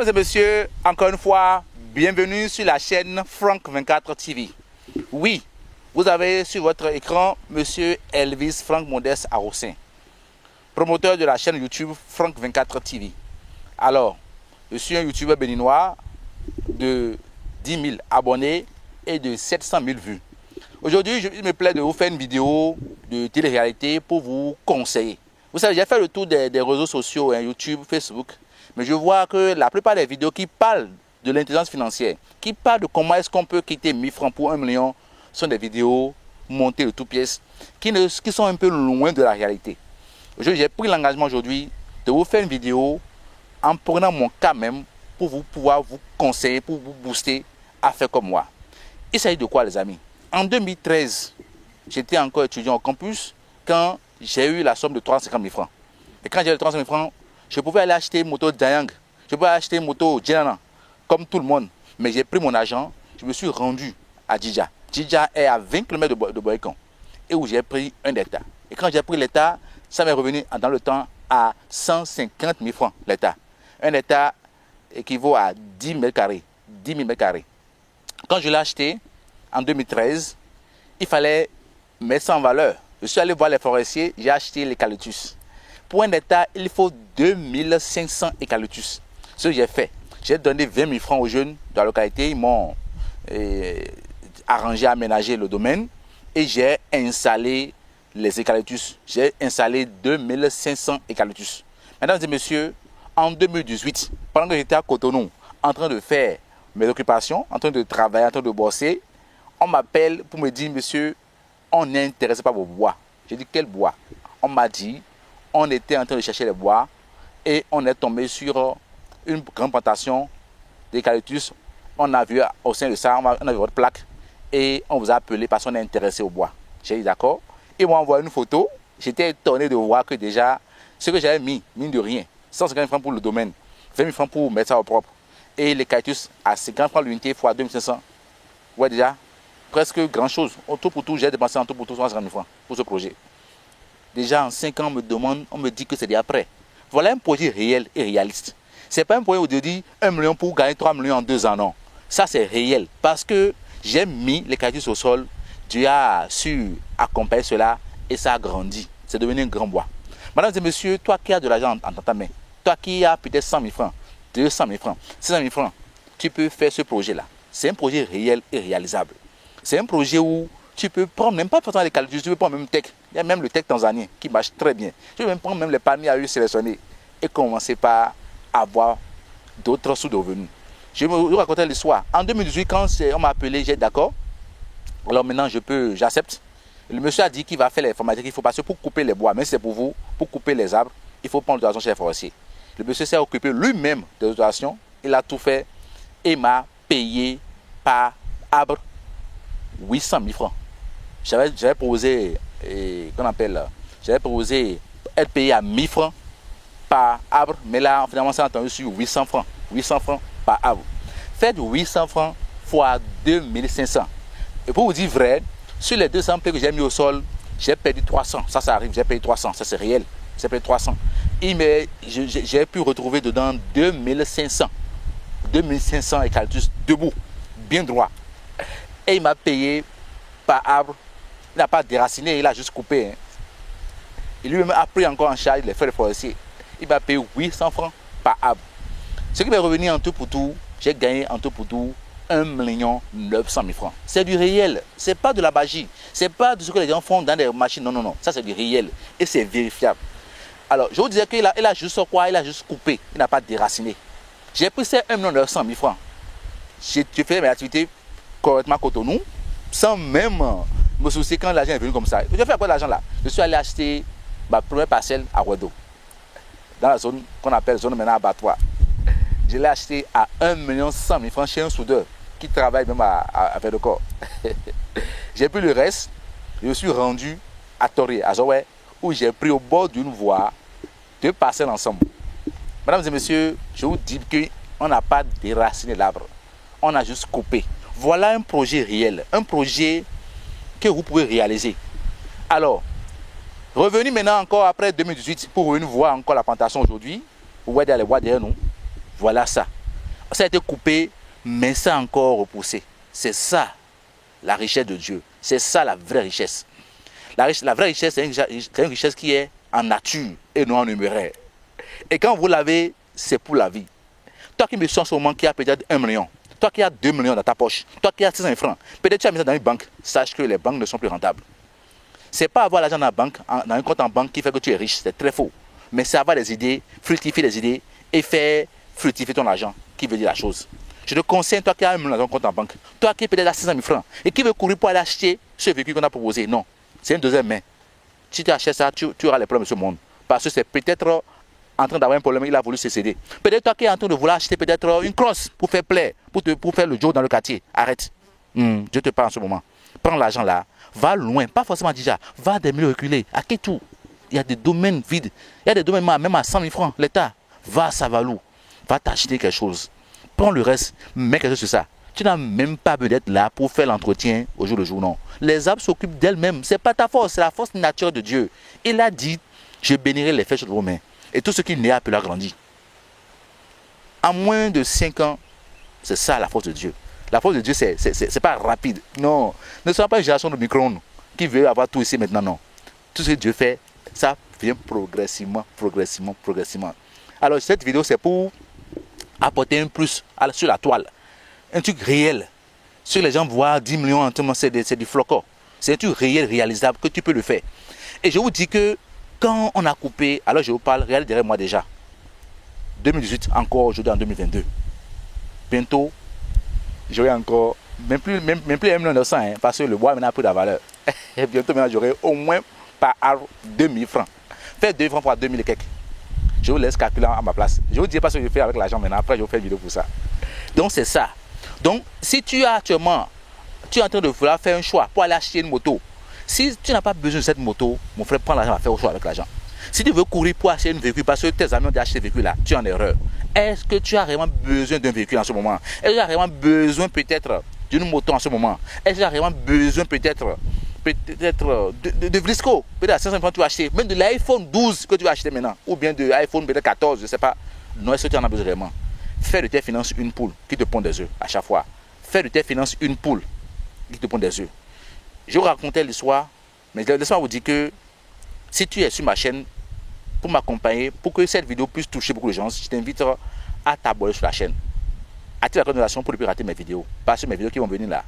Mesdames et messieurs, encore une fois, bienvenue sur la chaîne Franck 24 TV. Oui, vous avez sur votre écran Monsieur Elvis Franck Modeste Arossin, promoteur de la chaîne YouTube Franck 24 TV. Alors, je suis un YouTuber béninois de 10 000 abonnés et de 700 000 vues. Aujourd'hui, il me plaît de vous faire une vidéo de télé-réalité pour vous conseiller. Vous savez, j'ai fait le tour des réseaux sociaux, YouTube, Facebook, mais je vois que la plupart des vidéos qui parlent de l'intelligence financière, qui parlent de comment est-ce qu'on peut quitter 1000 francs pour 1 million, sont des vidéos montées de toutes pièces, qui sont un peu loin de la réalité. J'ai pris l'engagement aujourd'hui de vous faire une vidéo en prenant mon cas même pour pouvoir vous conseiller, pour vous booster à faire comme moi. Il s'agit de quoi, les amis? En 2013, j'étais encore étudiant au campus quand j'ai eu la somme de 350 000 francs. Et quand j'ai eu 350 000 francs, je pouvais aller acheter une moto Dayang, je pouvais acheter une moto Djenana, comme tout le monde. Mais j'ai pris mon argent, je me suis rendu à Djidja. Djidja est à 20 km de Boycon, et où j'ai pris un hectare. Et quand j'ai pris l'hectare, ça m'est revenu dans le temps à 150 000 francs l'hectare. Un hectare équivaut à 10 000 mètres carrés. 10 000 mètres carrés. Quand je l'ai acheté, en 2013, il fallait mettre ça en valeur. Je suis allé voir les forestiers, j'ai acheté l'eucalyptus. Pour un hectare, il faut 2500 eucalyptus. Ce que j'ai fait, j'ai donné 20 000 francs aux jeunes de la localité. Ils m'ont arrangé, aménagé le domaine et j'ai installé les eucalyptus. J'ai installé 2500 eucalyptus. Mesdames et messieurs, en 2018, pendant que j'étais à Cotonou, en train de faire mes occupations, en train de travailler, en train de bosser, on m'appelle pour me dire, monsieur, on est intéressé par vos bois. J'ai dit, quel bois? On m'a dit, on était en train de chercher les bois et on est tombé sur une grande plantation d'eucalyptus. On a vu au sein de ça, on a vu votre plaque et on vous a appelé parce qu'on est intéressé au bois. J'ai dit, d'accord. Ils m'ont envoyé une photo. J'étais étonné de voir que déjà, ce que j'avais mis, mine de rien, 150 000 francs pour le domaine, 20 000 francs pour mettre ça au propre. Et l'eucalyptus à 50 francs l'unité fois 2500. Ouais, déjà, presque grand chose. En tout pour tout, j'ai dépensé en tout pour tout 150 000 francs pour ce projet. Déjà en 5 ans, on me dit que c'est déjà prêt. Voilà un projet réel et réaliste. Ce n'est pas un projet où on dit 1 million pour gagner 3 millions en 2 ans, non. Ça c'est réel parce que j'ai mis l'eucalyptus au sol, Dieu a su accompagner cela et ça a grandi. C'est devenu un grand bois. Mesdames et messieurs, toi qui as de l'argent dans ta main, toi qui as peut-être 100 000 francs, 200 000 francs, 600 000 francs, tu peux faire ce projet-là. C'est un projet réel et réalisable. C'est un projet où tu peux prendre, même pas forcément les calculs, tu peux prendre même tech. Il y a même le tech tanzanien qui marche très bien. Tu peux même prendre même les palmiers à eux sélectionnés et commencer par avoir d'autres sous-revenus. Je vais vous raconter l'histoire. En 2018, quand on m'a appelé, j'ai dit d'accord. Alors maintenant, j'accepte. Le monsieur a dit qu'il va faire les formalités qu'il faut passer pour couper les bois. Mais c'est pour vous, pour couper les arbres, il faut prendre l'autorisation chez les forestiers. Le monsieur s'est occupé lui-même de l'autorisation. Il a tout fait et m'a payé par arbre 800 000 francs. J'avais proposé, j'avais proposé être payé à 1000 francs par arbre, mais là, finalement, ça a entendu sur 800 francs. 800 francs par arbre. Faites 800 francs fois 2500. Et pour vous dire vrai, sur les 200 plaies que j'ai mis au sol, j'ai perdu 300. Ça arrive, j'ai payé 300. Ça, c'est réel. J'ai payé 300. Et j'ai pu retrouver dedans 2500. 2500 eucalyptus debout, bien droit. Et il m'a payé par arbre. Il n'a pas déraciné, il a juste coupé. Il lui-même a pris encore en charge les frais de forestier. Il m'a payé 800 francs par arbre. Ce qui m'est revenu en tout pour tout, j'ai gagné en tout pour tout 1 900 000 francs. C'est du réel, c'est pas de la magie. C'est pas de ce que les gens font dans des machines. Non, non, non. Ça, c'est du réel. Et c'est vérifiable. Alors, je vous disais qu'il a juste quoi? Il a juste coupé. Il n'a pas déraciné. J'ai pris ces 1 900 000 francs. J'ai fait mes activités correctement à Cotonou, sans même me soucier quand l'argent est venu comme ça. J'ai fait quoi l'argent là? Je suis allé acheter ma première parcelle à Ouedo, dans la zone qu'on appelle zone maintenant abattoir. Je l'ai acheté à 1 100 000 francs chez un soudeur qui travaille même à faire le corps. J'ai pris le reste, je suis rendu à Toré, à Zoé, où j'ai pris au bord d'une voie 2 parcelles ensemble. Mesdames et messieurs, je vous dis qu'on n'a pas déraciné l'arbre, on a juste coupé. Voilà un projet réel, un projet que vous pouvez réaliser. Alors, revenu maintenant encore après 2018 pour revenir voir encore la plantation aujourd'hui. Vous voyez les bois derrière nous. Voilà ça. Ça a été coupé, mais ça a encore repoussé. C'est ça la richesse de Dieu. C'est ça la vraie richesse. La vraie richesse, c'est une richesse qui est en nature et non en numéraire. Et quand vous l'avez, c'est pour la vie. Toi qui me suis en ce moment, qui a peut-être 1 million, toi qui as 2 millions dans ta poche, toi qui as 600 francs, peut-être tu as mis ça dans une banque, sache que les banques ne sont plus rentables. Ce n'est pas avoir l'argent dans la banque, dans un compte en banque qui fait que tu es riche, c'est très faux. Mais c'est avoir des idées, fructifier des idées et faire fructifier ton argent qui veut dire la chose. Je te conseille, toi qui as 1 million dans ton compte en banque, toi qui peut-être as 600 000 francs et qui veut courir pour aller acheter ce véhicule qu'on a proposé, non, c'est une deuxième main. Si tu achètes ça, tu auras les problèmes de ce monde. Parce que c'est peut-être en train d'avoir un problème, il a voulu se céder. Peut-être toi qui es en train de vouloir acheter peut-être une crosse pour faire plaisir, pour faire le job dans le quartier. Arrête. Je te parle en ce moment. Prends l'argent là, va loin, pas forcément déjà, va à des milieux reculés, à Kétou. Il y a des domaines vides, il y a des domaines même à 100 000 francs, l'État. Va à Savalou, va t'acheter quelque chose. Prends le reste, mets quelque chose sur ça. Tu n'as même pas besoin d'être là pour faire l'entretien au jour le jour, non. Les arbres s'occupent d'elles-mêmes, ce n'est pas ta force, c'est la force naturelle de Dieu. Il a dit, je bénirai les flèches de vos mains. Et tout ce qui naît appelé à grandir. En moins de 5 ans, c'est ça la force de Dieu. La force de Dieu, c'est pas rapide. Non, ne sois pas une génération de micro-ondes qui veut avoir tout ici maintenant, non. Tout ce que Dieu fait, ça vient progressivement, progressivement, progressivement. Alors cette vidéo, c'est pour apporter un plus sur la toile. Un truc réel. Sur les gens voient 10 millions, c'est du flocon. C'est un truc réel, réalisable, que tu peux le faire. Et je vous dis que quand on a coupé, alors je vous parle, regardez derrière moi déjà. 2018, encore aujourd'hui en 2022. Bientôt, j'aurai encore, même plus 1 900 000, parce que le bois maintenant a pris de la valeur. Et bientôt, maintenant, j'aurai au moins par arbre 2000 francs. Faites 2 francs pour 2000 et quelques. Je vous laisse calculer à ma place. Je vous dis pas ce que je fais avec l'argent maintenant, après je vous fais une vidéo pour ça. Donc c'est ça. Donc si tu as actuellement, tu es en train de vouloir faire un choix pour aller acheter une moto. Si tu n'as pas besoin de cette moto, mon frère, prends l'argent à faire au choix avec l'argent. Si tu veux courir pour acheter un véhicule parce que tes amis ont déjà acheté un véhicule là, tu es en erreur. Est-ce que tu as vraiment besoin d'un véhicule en ce moment? Est-ce que tu as vraiment besoin peut-être d'une moto en ce moment? Est-ce que tu as vraiment besoin peut-être de Vlisco? Peut-être à 500 francs tu vas acheter, même de l'iPhone 12 que tu vas acheter maintenant, ou bien de l'iPhone peut-être 14, je ne sais pas. Non, est-ce que tu en as besoin vraiment? Fais de tes finances une poule qui te pond des œufs à chaque fois. Fais de tes finances une poule qui te pond des œufs. Je vous racontais l'histoire, mais laisse-moi vous dire que si tu es sur ma chaîne pour m'accompagner, pour que cette vidéo puisse toucher beaucoup de gens, je t'invite à t'abonner sur la chaîne. Active la notification pour ne plus rater mes vidéos. Parce que mes vidéos qui vont venir là,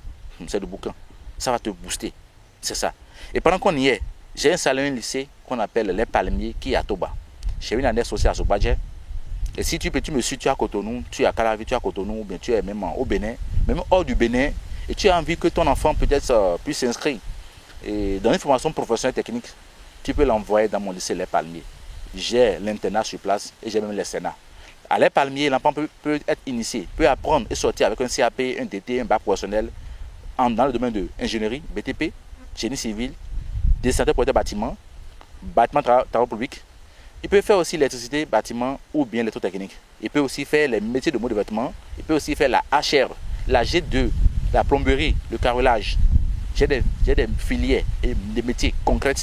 c'est le bouquin. Ça va te booster. C'est ça. Et pendant qu'on y est, j'ai installé un lycée qu'on appelle Les Palmiers qui est à Toba. J'ai une année aussi à Zobadje. Et si tu me suis, tu es à Cotonou, tu es à Calavi, tu es à Cotonou, ou bien tu es même au Bénin, même hors du Bénin, et tu as envie que ton enfant peut-être puisse s'inscrire et dans une formation professionnelle technique, tu peux l'envoyer dans mon lycée Les Palmiers. J'ai l'internat sur place et j'ai même les Sénats. À Les Palmiers, l'enfant peut être initié, peut apprendre et sortir avec un CAP, un DT, un bac professionnel dans le domaine de ingénierie, BTP, génie civil, dessin pour des bâtiments, travaux publics. Il peut faire aussi l'électricité, bâtiment ou bien l'électrotechnique. Il peut aussi faire les métiers de mode de vêtements. Il peut aussi faire la HR, la G2, la plomberie, le carrelage. J'ai des filières et des métiers concrets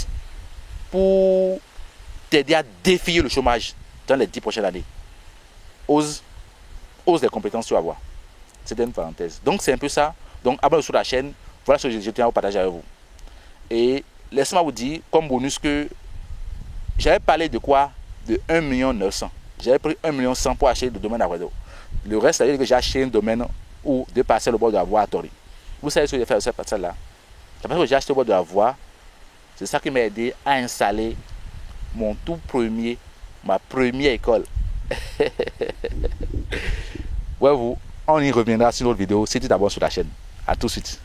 pour t'aider à défier le chômage dans les 10 prochaines années. Ose les compétences que tu vas avoir. C'était une parenthèse. Donc c'est un peu ça. Donc abonnez-vous sur la chaîne. Voilà ce que je tiens à vous partager avec vous. Et laissez-moi vous dire comme bonus que j'avais parlé de quoi? De 1 900 000. J'avais pris 1 100 000 pour acheter le domaine à Wedo. Le reste, c'est-à-dire que j'ai acheté un domaine ou 2 parcelles au bord de la voie à Tori. Vous savez ce que j'ai fait avec cette parcelle-là? C'est parce que j'ai acheté au bord de la voie. C'est ça qui m'a aidé à installer ma première école. Ouais, on y reviendra sur notre vidéo si tu t'abonnes sur la chaîne. A tout de suite.